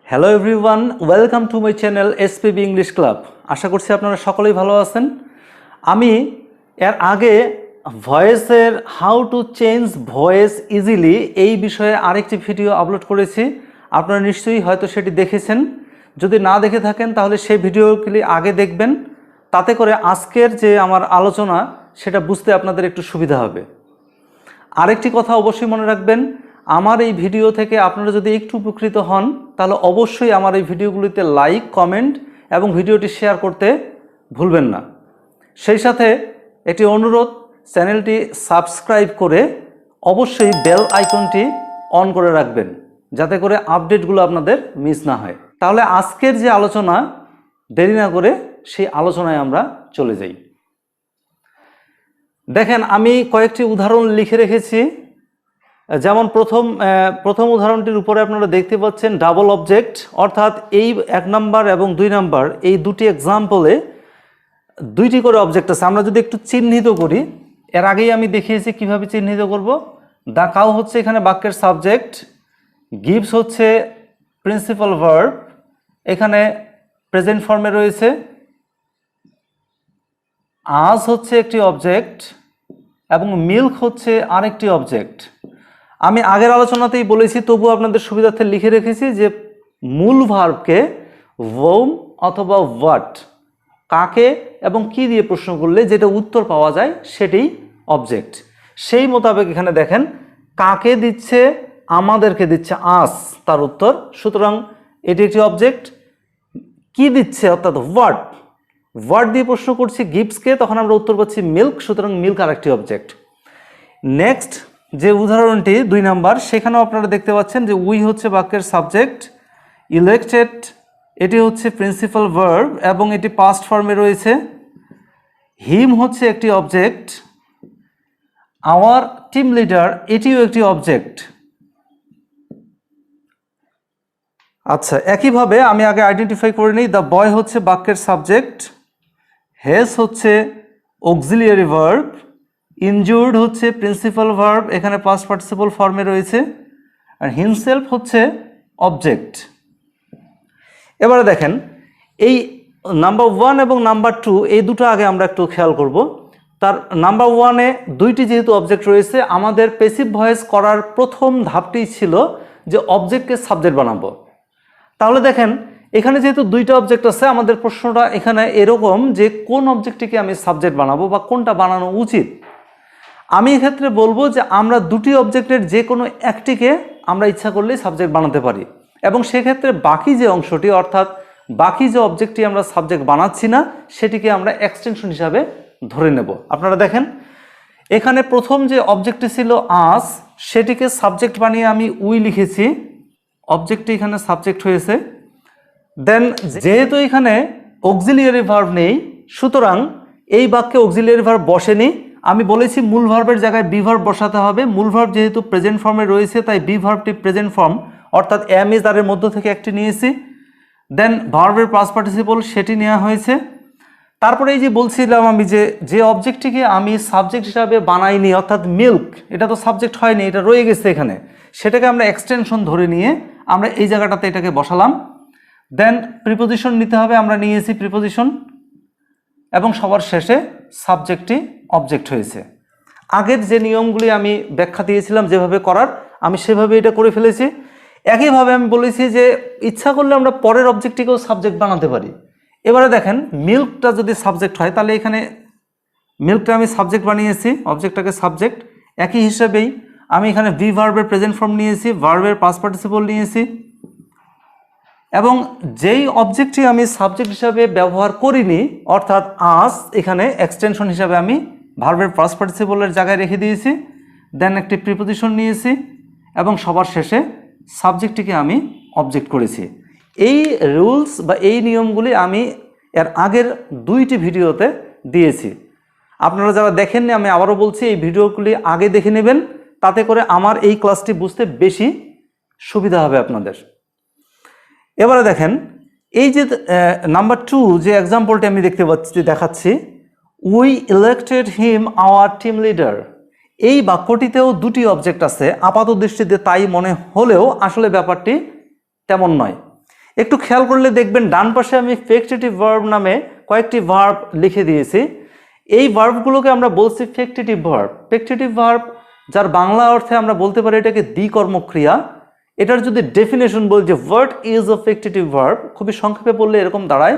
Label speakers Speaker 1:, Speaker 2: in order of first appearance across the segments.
Speaker 1: Hello everyone, welcome to my channel SPB English club. আশা করছি আপনারা সকলেই ভালো আছেন। আমি এর আগে ভয়েসের how to change voice easily এই বিষয়ে আরেকটি ভিডিও আপলোড করেছি। আপনারা নিশ্চয়ই হয়তো সেটি দেখেছেন। যদি না দেখে থাকেন তাহলে সেই ভিডিওগুলি আগে দেখবেন, তাতে করে আজকের যে আমার আলোচনা সেটা বুঝতে আপনাদের একটু সুবিধা হবে। আরেকটি কথা অবশ্যই মনে রাখবেন, আমার এই ভিডিও থেকে আপনারা যদি একটু উপকৃত হন তাহলে অবশ্যই আমার এই ভিডিওগুলিতে লাইক, কমেন্ট এবং ভিডিওটি শেয়ার করতে ভুলবেন না। সেই সাথে একটি অনুরোধ, চ্যানেলটি সাবস্ক্রাইব করে অবশ্যই বেল আইকনটি অন করে রাখবেন, যাতে করে আপডেটগুলো আপনাদের মিস না হয়। তাহলে আজকের যে আলোচনা, দেরি না করে সেই আলোচনায় আমরা চলে যাই। দেখেন, আমি কয়েকটি উদাহরণ লিখে রেখেছি। যেমন প্রথম উদাহরণটির উপরে আপনারা দেখতে পাচ্ছেন ডাবল অবজেক্ট, অর্থাৎ এই 1 নাম্বার এবং 2 নাম্বার এই দুটি এক্সাম্পলে দুইটি করে অবজেক্ট আছে। আমরা যদি একটু চিহ্নিত করি, এর আগেই আমি দেখিয়েছি কিভাবে চিহ্নিত করব। দ্য কাউ হচ্ছে এখানে বাক্যের সাবজেক্ট, গিভস হচ্ছে প্রিন্সিপাল ভার্ব, এখানে প্রেজেন্ট ফর্মে রয়েছে, আজ হচ্ছে একটি অবজেক্ট এবং মিল্ক হচ্ছে আরেকটি অবজেক্ট। আমি আগের আলোচনাতেই বলেছি, তবু আপনাদের সুবিধার্থে লিখে রেখেছি যে মূল ভার্বকে ওম অথবা হোয়াট, কাকে এবং কি দিয়ে প্রশ্ন করলে যেটা উত্তর পাওয়া যায় সেটাই অবজেক্ট। সেই মোতাবেক এখানে দেখেন, কাকে দিচ্ছে, আমাদেরকে দিচ্ছে আস, তার উত্তর, সুতরাং এটি একটি অবজেক্ট। কি দিচ্ছে অর্থাৎ হোয়াট দিয়ে প্রশ্ন করছি গিভসকে, তখন আমরা উত্তর পাচ্ছি মিল্ক, সুতরাং মিল্ক আরেকটি অবজেক্ট। নেক্সট যে উদাহরণটি 2 নাম্বার, সেখানেও আপনারা দেখতে পাচ্ছেন যে উই হচ্ছে বাক্যের সাবজেক্ট, ইলেক্টেড এটি হচ্ছে প্রিন্সিপাল ভার্ব এবং এটি পাস্ট ফর্মে রয়েছে, হিম হচ্ছে একটি অবজেক্ট, আওয়ার টিম লিডার এটিও একটি অবজেক্ট। আচ্ছা, একইভাবে আমি আগে আইডেন্টিফাই করে নিই, দ্য বয় হচ্ছে বাক্যের সাবজেক্ট, হেজ হচ্ছে অক্সিলিয়ারি ভার্ব, ইনজুর্ড হচ্ছে প্রিন্সিপাল ভার্ব, এখানে পাস্ট পার্টিসিপল ফর্মে রয়েছে, আর হিমসেলফ হচ্ছে অবজেক্ট। এবারে দেখেন, এই নাম্বার 1 এবং নাম্বার 2 এই দুটো আগে আমরা একটু খেয়াল করব। তার নাম্বার 1-এ দুইটি যেহেতু অবজেক্ট রয়েছে, আমাদের প্যাসিভ ভয়েস করার প্রথম ধাপটি ছিল যে অবজেক্টকে সাবজেক্ট বানাবো। তাহলে দেখেন, এখানে যেহেতু দুইটা অবজেক্ট আছে, আমাদের প্রশ্নটা এখানে এরকম যে কোন অবজেক্টটিকে আমি সাবজেক্ট বানাবো বা কোনটা বানানো উচিত। আমি এক্ষেত্রে বলবো যে আমরা দুটি অবজেক্টের যে কোনো একটিকে আমরা ইচ্ছা করলেই সাবজেক্ট বানাতে পারি, এবং সেক্ষেত্রে বাকি যে অংশটি, অর্থাৎ বাকি যে অবজেক্টটি আমরা সাবজেক্ট বানাচ্ছি না, সেটিকে আমরা এক্সটেনশন হিসাবে ধরে নেব। আপনারা দেখেন, এখানে প্রথম যে অবজেক্টটি ছিল আস, সেটিকে সাবজেক্ট বানিয়ে আমি উই লিখেছি, অবজেক্টটি এখানে সাবজেক্ট হয়েছে। দেন যেহেতু এখানে অক্সিলিয়ারি ভার্ব নেই, সুতরাং এই বাক্যে অক্সিলিয়ারি ভার্ব বসেনি। আমি বলেছি মূল ভার্বের জায়গায় বি ভার্ব বসাতে হবে। মূল ভার্ব যেহেতু প্রেজেন্ট ফর্মে রয়েছে, তাই বি ভার্বটি প্রেজেন্ট ফর্ম, অর্থাৎ এম ইজ আর এর মধ্য থেকে একটি নিয়েছি। দেন ভার্বের পাস্ট পার্টিসিপল সেটি নেওয়া হয়েছে। তারপরে এই যে বলছিলাম আমি যে অবজেক্টটিকে আমি সাবজেক্ট হিসাবে বানাইনি, অর্থাৎ মিল্ক, এটা তো সাবজেক্ট হয়নি, এটা রয়ে গেছে এখানে, সেটাকে আমরা এক্সটেনশন ধরে নিয়ে আমরা এই জায়গাটাতে এটাকে বসালাম। দেন প্রিপোজিশন নিতে হবে, আমরা নিয়েছি প্রিপোজিশন, এবং সবার শেষে সাবজেক্টটি অবজেক্ট হয়েছে। আগের যে নিয়মগুলি আমি ব্যাখ্যা দিয়েছিলাম যেভাবে করার, আমি সেভাবে এটা করে ফেলেছি। একইভাবে আমি বলেছি যে ইচ্ছা করলে আমরা পরের অবজেক্টটিকেও সাবজেক্ট বানাতে পারি। এবারে দেখেন, মিল্কটা যদি সাবজেক্ট হয়, তাহলে এখানে মিল্কটা আমি সাবজেক্ট বানিয়েছি, অবজেক্টটাকে সাবজেক্ট। একই হিসাবেই আমি এখানে বি ভার্বের প্রেজেন্ট ফর্ম নিয়েছি, ভার্বের পাস্ট পার্টিসিপল নিয়েছি, এবং যেই অবজেক্টটি আমি সাবজেক্ট হিসাবে ব্যবহার করিনি, অর্থাৎ আস, এখানে এক্সটেনশন হিসাবে আমি ভার্বের পাস্ট পার্টিসিপলের জায়গায় রেখে দিয়েছি। দেন একটি প্রিপোজিশন নিয়েছি এবং সবার শেষে সাবজেক্টটিকে আমি অবজেক্ট করেছি। এই রুলস বা এই নিয়মগুলি আমি এর আগের 2টি ভিডিওতে দিয়েছি। আপনারা যারা দেখেননি, আমি আবারও বলছি, এই ভিডিওগুলি আগে দেখে নেবেন, তাতে করে আমার এই ক্লাসটি বুঝতে বেশি সুবিধা হবে আপনাদের। এবারে দেখেন, এই যে নাম্বার 2 যে এক্সাম্পলটি আমি দেখাচ্ছি, we elected him our team leader, এই বাক্যটিতেও দুটি অবজেক্ট আছে। আপাত দৃষ্টিতে তাই মনে হলেও আসলে ব্যাপারটি তেমন নয়। একটু খেয়াল করলে দেখবেন ডান পাশে আমি ফেক্টেটিভ ভার্ব নামে কয়েকটি ভার্ব লিখে দিয়েছি। এই ভার্বগুলোকে আমরা বলছি ফেক্টেটিভ ভার্ব। ফেক্টেটিভ ভার্ব যার বাংলা অর্থে আমরা বলতে পারি এটাকে দ্বিকর্মক্রিয়া। এটার যদি ডেফিনেশন বলি যে হোয়াট ইজ আ ফেক্টেটিভ ভার্ব, খুবই সংক্ষেপে বললে এরকম দাঁড়ায়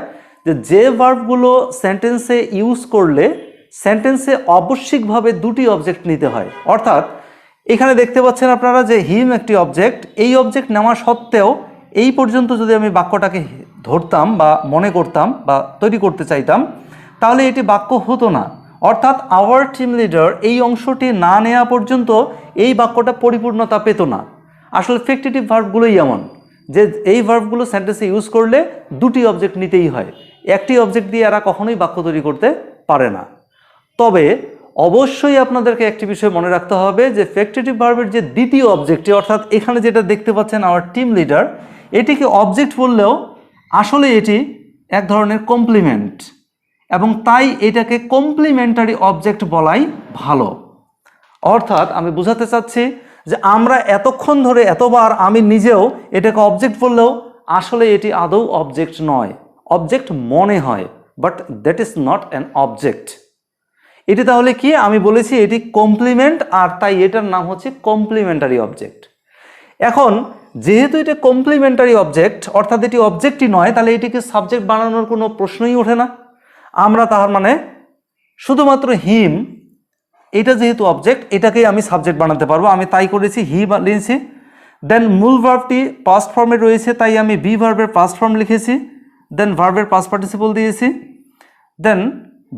Speaker 1: যে ভার্বগুলো সেন্টেন্সে ইউজ করলে সেন্টেন্সে আবশ্যিকভাবে দুটি অবজেক্ট নিতে হয়। অর্থাৎ এখানে দেখতে পাচ্ছেন আপনারা যে হিম একটি অবজেক্ট, এই অবজেক্ট নেওয়া সত্ত্বেও এই পর্যন্ত যদি আমি বাক্যটাকে ধরতাম বা মনে করতাম বা তৈরি করতে চাইতাম তাহলে এটি বাক্য হতো না। অর্থাৎ আওয়ার টিম লিডার এই অংশটি না নেওয়া পর্যন্ত এই বাক্যটা পরিপূর্ণতা পেত না। আসলে ফেক্টেটিভ ভার্বগুলোই এমন যে এই ভার্বগুলো সেন্টেন্সে ইউজ করলে দুটি অবজেক্ট নিতেই হয়, একটি অবজেক্ট দিয়ে এরা কখনোই বাক্য তৈরি করতে পারে না। তবে অবশ্যই আপনাদেরকে একটি বিষয় মনে রাখতে হবে যে ফেক্টেটিভ ভার্বের যে দ্বিতীয় অবজেক্টটি, অর্থাৎ এখানে যেটা দেখতে পাচ্ছেন আওয়ার টিম লিডার, এটিকে অবজেক্ট বললেও আসলে এটি এক ধরনের কমপ্লিমেন্ট এবং তাই এটাকে কমপ্লিমেন্টারি অবজেক্ট বলাই ভালো। অর্থাৎ আমি বোঝাতে চাচ্ছি যে আমরা এতক্ষণ ধরে এতবার আমি নিজেও এটাকে অবজেক্ট বললেও আসলে এটি আদৌ অবজেক্ট নয়, অবজেক্ট মনে হয়, but that is not an object. এটি তাহলে কি? আমি বলেছি এটি কমপ্লিমেন্ট, আর তাই এটার নাম হচ্ছে কমপ্লিমেন্টারি অবজেক্ট। এখন যেহেতু এটা কমপ্লিমেন্টারি অবজেক্ট অর্থাৎ এটি অবজেক্টই নয়, তাহলে এটিকে সাবজেক্ট বানানোর কোনো প্রশ্নই ওঠে না। আমরা তার মানে শুধুমাত্র হিম, এটা যেহেতু অবজেক্ট এটাকেই আমি সাবজেক্ট বানাতে পারবো, আমি তাই করেছি, হি লিখেছি। দেন মূল ভার্বটি পাস্ট ফর্মে রয়েছে তাই আমি বি ভার্বের পাস্ট ফর্ম লিখেছি, দেন ভার্বের পাস্ট পার্টিসিপল দিয়েছি। দেন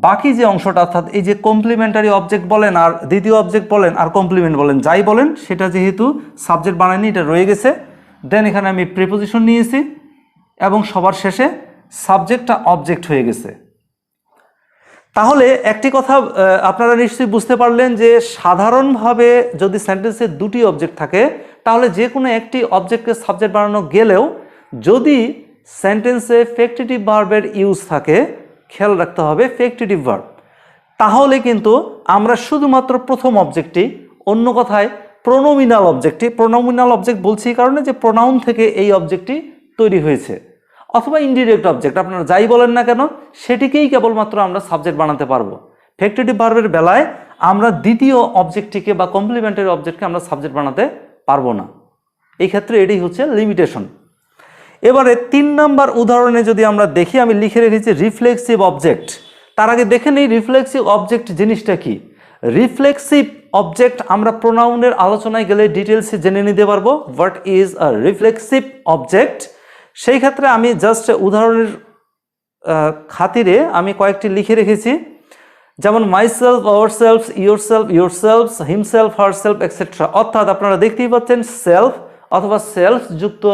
Speaker 1: বাকি যে অংশটা অর্থাৎ এই যে কমপ্লিমেন্টারি অবজেক্ট বলেন আর দ্বিতীয় অবজেক্ট বলেন আর কমপ্লিমেন্ট বলেন যাই বলেন সেটা যেহেতু সাবজেক্ট বানায়নি এটা রয়ে গেছে। দেন এখানে আমি প্রিপোজিশন নিয়েছি এবং সবার শেষে সাবজেক্টটা অবজেক্ট হয়ে গেছে। তাহলে একটি কথা আপনারা নিশ্চয়ই বুঝতে পারলেন যে সাধারণভাবে যদি সেন্টেন্সে দুটি অবজেক্ট থাকে তাহলে যে কোনো একটি অবজেক্টকে সাবজেক্ট বানানো গেলেও যদি সেন্টেন্সে ফেক্টেটিভ ভার্বের ইউজ থাকে, খেয়াল রাখতে হবে ফেক্টেটিভ ভার্ব, তাহলে কিন্তু আমরা শুধুমাত্র প্রথম অবজেক্টটি, অন্য কথায় প্রোনোমিনাল অবজেক্টটি, প্রোনোমিনাল অবজেক্ট বলছি এই কারণে যে প্রোনাউন থেকে এই অবজেক্টটি তৈরি হয়েছে, অথবা ইনডিরেক্ট অবজেক্ট আপনারা যাই বলেন না কেন সেটিকেই কেবলমাত্র আমরা সাবজেক্ট বানাতে পারবো। ফেক্টেটিভ ভার্বের বেলায় আমরা দ্বিতীয় অবজেক্টটিকে বা কমপ্লিমেন্টারি অবজেক্টকে আমরা সাবজেক্ট বানাতে পারবো না। এই ক্ষেত্রে এটাই হচ্ছে লিমিটেশন। এবারে 3 নম্বর উদাহরণে যদি আমরা দেখি, আমি লিখে রেখেছি রিফ্লেক্সিভ অবজেক্ট। তার আগে দেখে নেই রিফ্লেক্সিভ অবজেক্ট জিনিসটা কি। রিফ্লেক্সিভ অবজেক্ট আমরা প্রোনাউনের আলোচনায় গেলে ডিটেলসে জেনে নিতে পারবো what is a reflexive object. সেই ক্ষেত্রে আমি জাস্ট উদাহরণের খাতিরে আমি কয়েকটি লিখে রেখেছি, যেমন myself, ourselves, yourself, yourselves, himself, herself etcetera. অর্থাৎ আপনারা দেখতেই পাচ্ছেন সেলফ অথবা সেলফ যুক্ত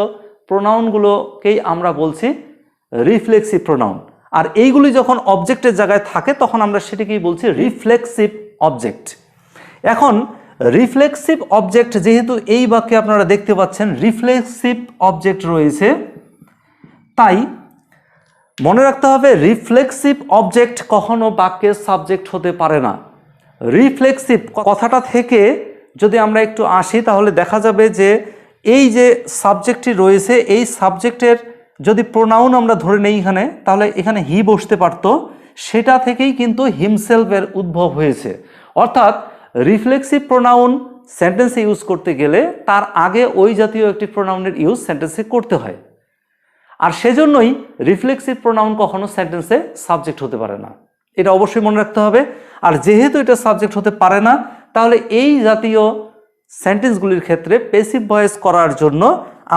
Speaker 1: প্রোনাউনগুলোকেই আমরা বলছি রিফ্লেক্সিভ প্রোনাউন, আর এইগুলি যখন অবজেক্টের জায়গায় থাকে তখন আমরা সেটিকেই বলছি রিফ্লেক্সিভ অবজেক্ট। এখন রিফ্লেক্সিভ অবজেক্ট যেহেতু এই বাক্যে আপনারা দেখতে পাচ্ছেন রিফ্লেক্সিভ অবজেক্ট রয়েছে, তাই মনে রাখতে হবে রিফ্লেক্সিভ অবজেক্ট কখনো বাক্যের সাবজেক্ট হতে পারে না। রিফ্লেক্সিভ কথাটা থেকে যদি আমরা একটু আসি তাহলে দেখা যাবে যে এই যে সাবজেক্টটি রয়েছে এই সাবজেক্টের যদি প্রোনাউন আমরা ধরে নেই এখানে, তাহলে এখানে হি বসতে পারত, সেটা থেকেই কিন্তু হিমসেলফের উদ্ভব হয়েছে। অর্থাৎ রিফ্লেক্সিভ প্রোনাউন সেন্টেন্সে ইউজ করতে গেলে তার আগে ওই জাতীয় একটি প্রোনাউনের ইউজ সেন্টেন্সে করতে হয়, আর সেজন্যই রিফ্লেক্সিভ প্রোনাউন কখনো সেন্টেন্সে সাবজেক্ট হতে পারে না, এটা অবশ্যই মনে রাখতে হবে। আর যেহেতু এটা সাবজেক্ট হতে পারে না তাহলে এই জাতীয় সেন্টেন্সগুলির ক্ষেত্রে প্যাসিভ ভয়েস করার জন্য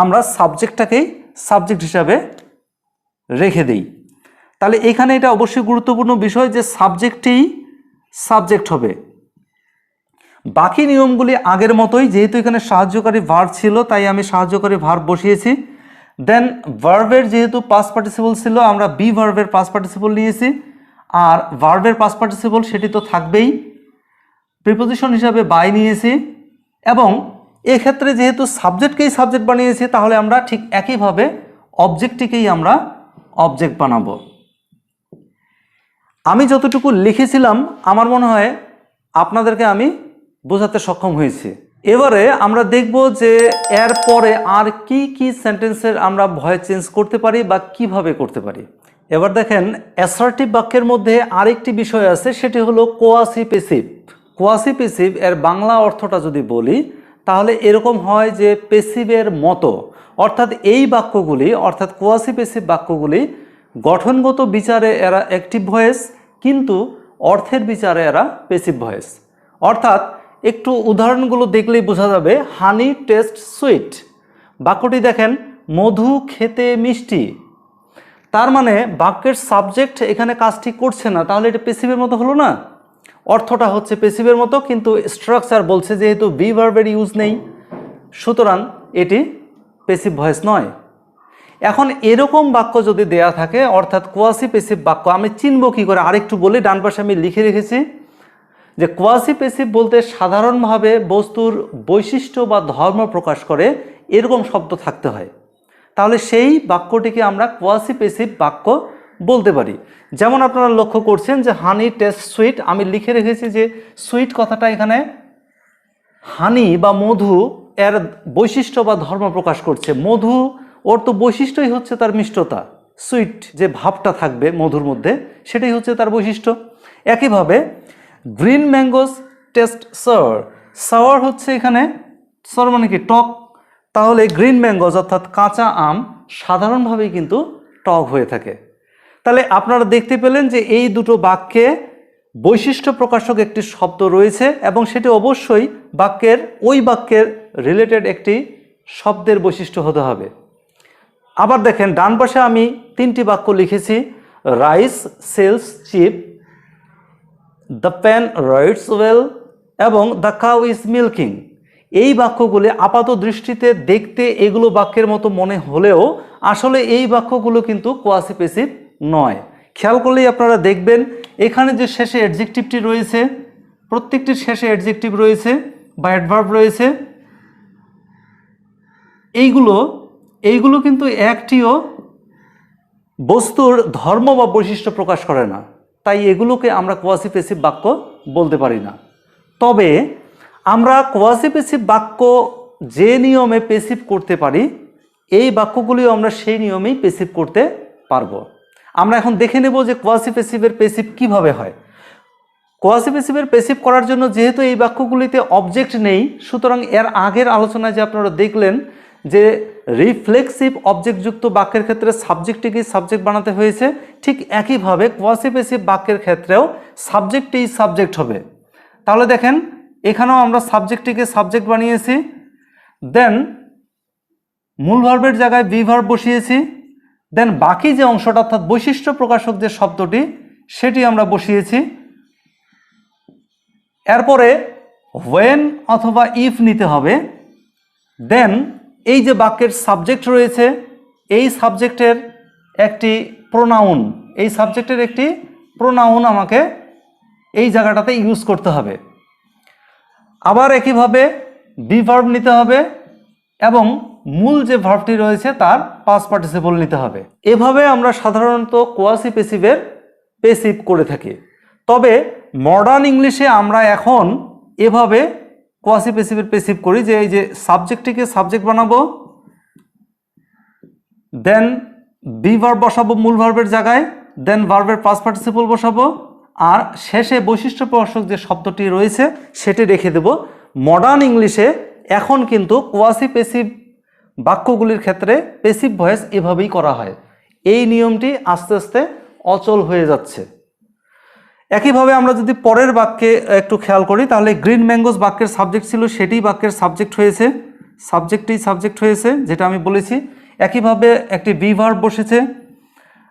Speaker 1: আমরা সাবজেক্টটাকেই সাবজেক্ট হিসাবে রেখে দিই। তাহলে এখানে এটা অবশ্যই গুরুত্বপূর্ণ বিষয় যে সাবজেক্টেই সাবজেক্ট হবে। বাকি নিয়মগুলি আগের মতোই, যেহেতু এখানে সাহায্যকারী ভার্ব ছিল তাই আমি সাহায্যকারী ভার্ব বসিয়েছি। দেন ভার্বের যেহেতু পাস্ট পার্টিসিপল ছিল আমরা বি ভার্বের পাস্ট পার্টিসিপল নিয়েছি, আর ভার্বের পাস্ট পার্টিসিপল সেটি তো থাকবেই। প্রিপোজিশন হিসাবে বাই নিয়েছি, এবং এক্ষেত্রে যেহেতু সাবজেক্টকেই সাবজেক্ট বানিয়েছি তাহলে আমরা ঠিক একইভাবে অবজেক্টটিকেই আমরা অবজেক্ট বানাবো। আমি যতটুকু লিখেছিলাম আমার মনে হয় আপনাদেরকে আমি বোঝাতে সক্ষম হয়েছি। এবারে আমরা দেখব যে এর পরে আর কি কি সেন্টেন্সের আমরা ভয়েস চেঞ্জ করতে পারি বা কিভাবে করতে পারি। এবার দেখেন অ্যাসার্টিভ বাক্যের মধ্যে আরেকটি বিষয় আছে, সেটি হলো কোয়াসি পেসিভ। কোয়াসি পেসিভ এর বাংলা অর্থটা যদি বলি তাহলে এরকম হয় যে পেসিভের মতো, অর্থাৎ এই বাক্যগুলি অর্থাৎ কোয়াসি পেসিভ বাক্যগুলি গঠনগত বিচারে এরা অ্যাক্টিভ ভয়েস, কিন্তু অর্থের বিচারে এরা পেসিভ ভয়েস। অর্থাৎ একটু উদাহরণগুলো দেখলেই বোঝা যাবে। হানি টেস্ট সুইট, বাক্যটি দেখেন মধু খেতে মিষ্টি। তার মানে বাক্যের সাবজেক্ট এখানে কাজটি করছে না, তাহলে এটা পেসিভের মতো হলো না? অর্থটা হচ্ছে পেসিভের মতো, কিন্তু স্ট্রাকচার বলছে যেহেতু বি ভার্বের ইউজ নেই, সুতরাং এটি পেসিভ ভয়েস নয়। এখন এরকম বাক্য যদি দেয়া থাকে অর্থাৎ কোয়াসি পেসিভ বাক্য, আমি চিনব কী করে আরেকটু বলি। ডান পাশে আমি লিখে রেখেছি যে কোয়াসি পেসিভ বলতে সাধারণভাবে বস্তুর বৈশিষ্ট্য বা ধর্ম প্রকাশ করে এরকম শব্দ থাকতে হয়, তাহলে সেই বাক্যটিকে আমরা কোয়াসি পেসিভ বাক্য বলতে পারি। যেমন আপনারা লক্ষ্য করছেন যে হানি টেস্ট সুইট, আমি লিখে রেখেছি যে সুইট কথাটা এখানে হানি বা মধু এর বৈশিষ্ট্য বা ধর্ম প্রকাশ করছে। মধু ওর তো বৈশিষ্ট্যই হচ্ছে তার মিষ্টতা, সুইট যে ভাবটা থাকবে মধুর মধ্যে সেটাই হচ্ছে তার বৈশিষ্ট্য। একইভাবে green mangoes taste sour, sour হচ্ছে এখানে সাওয়ার মানে কি টক, তাহলে গ্রিন ম্যাঙ্গোস অর্থাৎ কাঁচা আম সাধারণভাবেই কিন্তু টক হয়ে থাকে। তাহলে আপনারা দেখতে পেলেন যে এই দুটো বাক্যে বৈশিষ্ট্য প্রকাশক একটি শব্দ রয়েছে এবং সেটি অবশ্যই ওই বাক্যের রিলেটেড একটি শব্দের বৈশিষ্ট্য হতে হবে। আবার দেখেন ডান পাশে আমি 3টি বাক্য লিখেছি, rice sells cheap, the pen writes well এবং দ্য কাউ ইজ মিল্কিং। এই বাক্যগুলি আপাত দৃষ্টিতে দেখতে এগুলো বাক্যের মতো মনে হলেও আসলে এই বাক্যগুলো কিন্তু কোয়াসি পেসিভ নয়। খেয়াল করলেই আপনারা দেখবেন এখানে যে শেষে অ্যাডজেক্টিভটি রয়েছে, প্রত্যেকটির শেষে অ্যাডজেক্টিভ রয়েছে বা অ্যাডভার্ব রয়েছে, এইগুলো কিন্তু একটিও বস্তুর ধর্ম বা বৈশিষ্ট্য প্রকাশ করে না, তাই এগুলোকে আমরা কোয়াসি পেসিভ বাক্য বলতে পারি না। তবে আমরা কোয়াসি পেসিভ বাক্য যে নিয়মে পেসিভ করতে পারি এই বাক্যগুলিও আমরা সেই নিয়মেই পেসিভ করতে পারবো। আমরা এখন দেখে নেব যে কোয়াসি পেসিভের পেসিভ কিভাবে হয়। কোয়াসি পেসিভের পেসিভ করার জন্য যেহেতু এই বাক্যগুলিতে অবজেক্ট নেই, সুতরাং এর আগের আলোচনায় যে আপনারা দেখলেন যে রিফ্লেক্সিভ অবজেক্টযুক্ত বাক্যের ক্ষেত্রে সাবজেক্টটিকে সাবজেক্ট বানাতে হয়েছে, ঠিক একইভাবে কোয়াসি পেসিভ বাক্যের ক্ষেত্রেও সাবজেক্টই সাবজেক্ট হবে। তাহলে দেখেন এখানেও আমরা সাবজেক্টটিকে সাবজেক্ট বানিয়েছি, দেন মূল ভার্বের জায়গায় বি ভার্ব বসিয়েছি, দেন বাকি যে অংশটা অর্থাৎ বৈশিষ্ট্য প্রকাশক যে শব্দটি সেটি আমরা বসিয়েছি। এরপরে হোয়েন অথবা ইফ নিতে হবে। দেন এই যে বাক্যের সাবজেক্ট রয়েছে এই সাবজেক্টের একটি প্রোনাউন আমাকে এই জায়গাটাতে ইউজ করতে হবে। আবার একইভাবে বি ভার্ব নিতে হবে এবং মূল যে ভার্বটি রয়েছে তার পাস্ট পার্টিসিপল নিতে হবে। এভাবে আমরা সাধারণত কোয়াসি পেসিভের পেসিভ করে থাকি। তবে মডার্ন ইংলিশে আমরা এখন এভাবে কোয়াসি পেসিভের পেসিভ করি যে এই যে সাবজেক্টটিকে সাবজেক্ট বানাবো, দেন বি ভার্ব বসাবো মূল ভার্বের জায়গায়, দেন ভার্বের পাস্ট পার্টিসিপল বসাবো, আর শেষে বৈশিষ্ট্য প্রকাশক যে শব্দটি রয়েছে সেটি রেখে দেব। মডার্ন ইংলিশে এখন কিন্তু কোয়াসি পেসিভ বাক্যগুলির ক্ষেত্রে পেসিভ ভয়েস এভাবেই করা হয়। এই নিয়মটি আস্তে আস্তে অচল হয়ে যাচ্ছে। একইভাবে আমরা যদি পরের বাক্যে একটু খেয়াল করি তাহলে গ্রিন ম্যাঙ্গোস বাক্যের সাবজেক্ট ছিল, সেটি বাক্যের সাবজেক্ট হয়েছে যেটা আমি বলেছি। একইভাবে একটি বি ভার্ব বসেছে,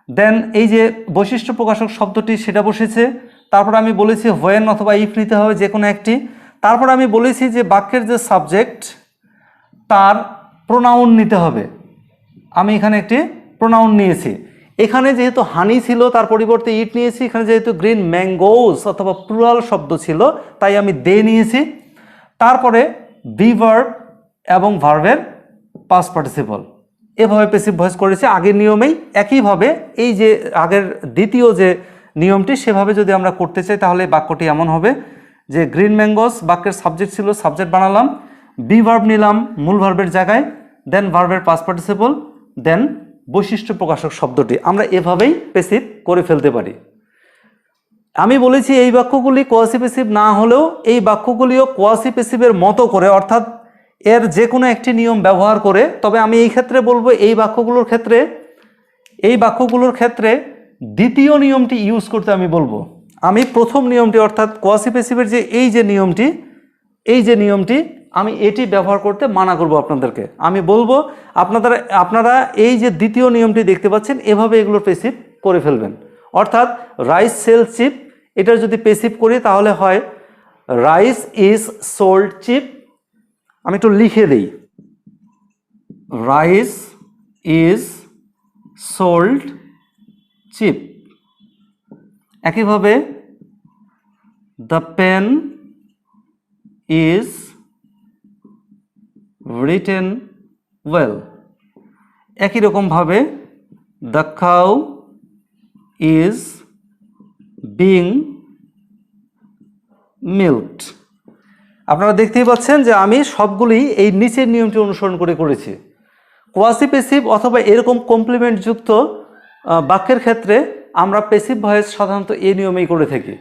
Speaker 1: দেন এই যে বৈশিষ্ট্য প্রকাশক শব্দটি সেটা বসেছে। তারপর আমি বলেছি হোয়েন অথবা ইফ নিতে হবে যে কোনো একটি। তারপর আমি বলেছি যে বাক্যের যে সাবজেক্ট তার প্রোনাউন নিতে হবে, আমি এখানে একটি প্রোনাউন নিয়েছি। এখানে যেহেতু হানি ছিল তার পরিবর্তে ইট নিয়েছি, এখানে যেহেতু গ্রিন ম্যাঙ্গোস অথবা প্লুরাল শব্দ ছিল তাই আমি দে নিয়েছি। তারপরে বি ভার্ব এবং ভার্বের পাস্ট পার্টিসিপল, এভাবে পেসিভ ভয়েস করেছি আগের নিয়মেই। একইভাবে এই যে আগের দ্বিতীয় যে নিয়মটি সেভাবে যদি আমরা করতে চাই তাহলে বাক্যটি এমন হবে যে গ্রিন ম্যাঙ্গোস বাক্যের সাবজেক্ট ছিল, সাবজেক্ট বানালাম, বি ভার্ব নিলাম মূল ভার্বের জায়গায়, দেন ভার্বের পাস্ট পার্টিসিপল, দেন বৈশিষ্ট্য প্রকাশক শব্দটি। আমরা এভাবেই প্যাসিভ করে ফেলতে পারি। আমি বলেছি এই বাক্যগুলি কোয়াসি প্যাসিভ না হলেও এই বাক্যগুলিও কোয়াসি প্যাসিভের মতো করে, অর্থাৎ এর যে কোনো একটি নিয়ম ব্যবহার করে। তবে আমি এই ক্ষেত্রে বলবো এই বাক্যগুলোর ক্ষেত্রে দ্বিতীয় নিয়মটি ইউজ করতে আমি বলবো। আমি প্রথম নিয়মটি অর্থাৎ কোয়াসি প্যাসিভের যে এই যে নিয়মটি আমি এটি ব্যবহার করতে মানা করব আপনাদেরকে। আমি বলবো আপনারা এই যে দ্বিতীয় নিয়মটি দেখতে পাচ্ছেন এভাবে এগুলোর প্যাসিভ করে ফেলবেন। অর্থাৎ রাইস সেল চিপ, এটার যদি প্যাসিভ করি তাহলে হয় রাইস ইজ সোল্ড চিপ। আমি একটু লিখে দিই, রাইস ইজ সোল্ড চিপ। একইভাবে the pen is written well. একই রকমভাবে the cow is being milked. আপনারা দেখতেই পাচ্ছেন যে আমি সবগুলি এই নিচের নিয়মটি অনুসরণ করে করেছি। কোয়াসি প্যাসিভ অথবা এরকম কমপ্লিমেন্ট যুক্ত বাক্যের ক্ষেত্রে আমরা প্যাসিভ ভয়েস সাধারণত এই নিয়মেই করে থাকি।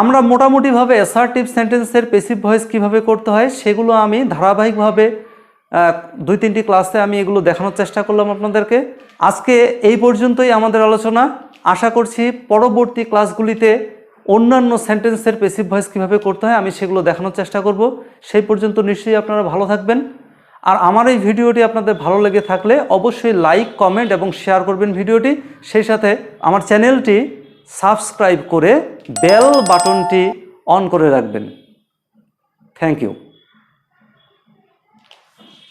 Speaker 1: আমরা মোটামুটিভাবে অ্যাসার্টিভ সেন্টেন্সের প্যাসিভ ভয়েস কীভাবে করতে হয় সেগুলো আমি ধারাবাহিকভাবে 2-3টি ক্লাসে আমি এগুলো দেখানোর চেষ্টা করলাম আপনাদেরকে। আজকে এই পর্যন্তই আমাদের আলোচনা। আশা করছি পরবর্তী ক্লাসগুলিতে অন্যান্য সেন্টেন্সের প্যাসিভ ভয়েস কীভাবে করতে হয় আমি সেগুলো দেখানোর চেষ্টা করব। সেই পর্যন্ত নিশ্চয়ই আপনারা ভালো থাকবেন। আর আমার এই ভিডিওটি আপনাদের ভালো লেগে থাকলে অবশ্যই লাইক, কমেন্ট এবং শেয়ার করবেন ভিডিওটি। সেই সাথে আমার চ্যানেলটি সাবস্ক্রাইব করে বেল বাটনটি অন করে রাখবেন। Thank you.